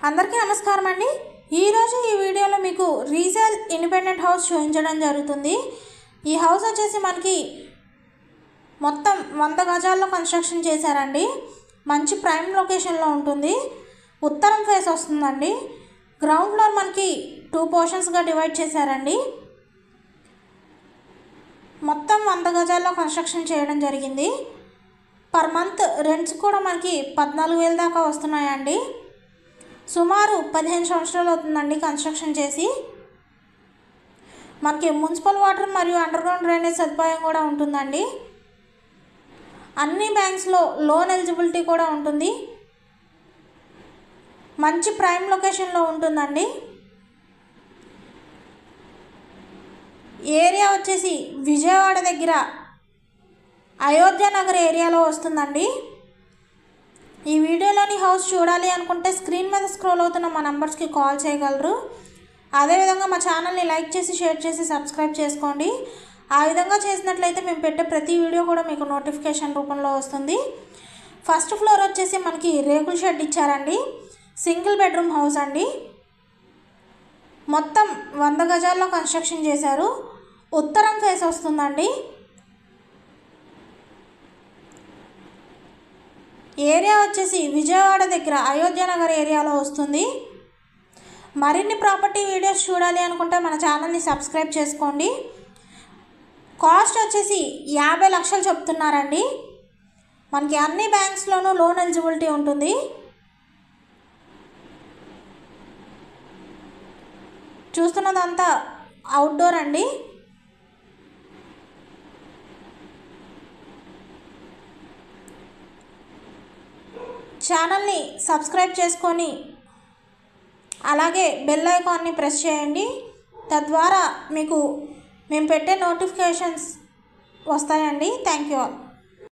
అందరికీ నమస్కారం అండి। ఈరోజు ఈ వీడియోలో మీకు రీసేల్ ఇండిపెండెంట్ హౌస్ చూపించడం జరుగుతుంది। ఈ హౌస్ వచ్చేసి మనకి మొత్తం 100 గజాల్లో కన్స్ట్రక్షన్ చేశారండి। మంచి ప్రైమ్ లొకేషన్లో ఉంటుంది। ఉత్తరం ఫేస్ వస్తుందండి। గ్రౌండ్ ఫ్లోర్ మనకి 2 పోర్షన్స్గా డివైడ్ చేశారండి। మొత్తం 100 గజాల్లో కన్స్ట్రక్షన్ చేయడం జరిగింది। పర్ మంత్ రెంట్స్ కూడా మనకి 14,000 దాకా వస్తున్నాయండి। సుమారు 15 సంవత్సరాలు అవుతుందండి కన్స్ట్రక్షన్ చేసి। మనకి మున్సిపల్ వాటర్ మరియు అండర్ గ్రౌండ్ డ్రైనేజ్ సదుపాయం కూడా ఉంటుందండి। అన్ని బ్యాంక్స్లో లోన్ ఎలిజిబిలిటీ కూడా ఉంటుంది। మంచి ప్రైమ్ లొకేషన్లో ఉంటుందండి। ఏరియా వచ్చేసి విజయవాడ దగ్గర అయోధ్య నగర్ ఏరియాలో వస్తుందండి। ఈ వీడియోలోని హౌస్ చూడాలి అనుకుంటే స్క్రీన్ మీద స్క్రోల్ అవుతున్న మా నంబర్స్కి కాల్ చేయగలరు। అదేవిధంగా మా ఛానల్ని లైక్ చేసి షేర్ చేసి సబ్స్క్రైబ్ చేసుకోండి। ఆ విధంగా చేసినట్లయితే మేము పెట్టే ప్రతి వీడియో కూడా మీకు నోటిఫికేషన్ రూపంలో వస్తుంది। ఫస్ట్ ఫ్లోర్ వచ్చేసి మనకి రేకుల షెడ్ ఇచ్చారండి। సింగిల్ బెడ్రూమ్ హౌస్ అండి। మొత్తం 100 గజాల్లో కన్స్ట్రక్షన్ చేశారు। ఉత్తరం ఫేస్ వస్తుందండి। ఏరియా వచ్చేసి విజయవాడ దగ్గర అయోధ్య నగర్ ఏరియాలో వస్తుంది। మరిన్ని ప్రాపర్టీ వీడియోస్ చూడాలి అనుకుంటే మన ఛానల్ని సబ్స్క్రైబ్ చేసుకోండి। కాస్ట్ వచ్చేసి 50 లక్షలు చెప్తున్నారండి। మనకి అన్ని బ్యాంక్స్లోనూ లోన్ ఎలిజిబిలిటీ ఉంటుంది। చూస్తున్నదంతా అవుట్డోర్ అండి। ఛానల్ని సబ్స్క్రైబ్ చేసుకొని అలాగే బెల్ ఐకాన్ని ప్రెస్ చేయండి। తద్వారా మీకు మేము పెట్టే నోటిఫికేషన్స్ వస్తాయండి। Thank you all.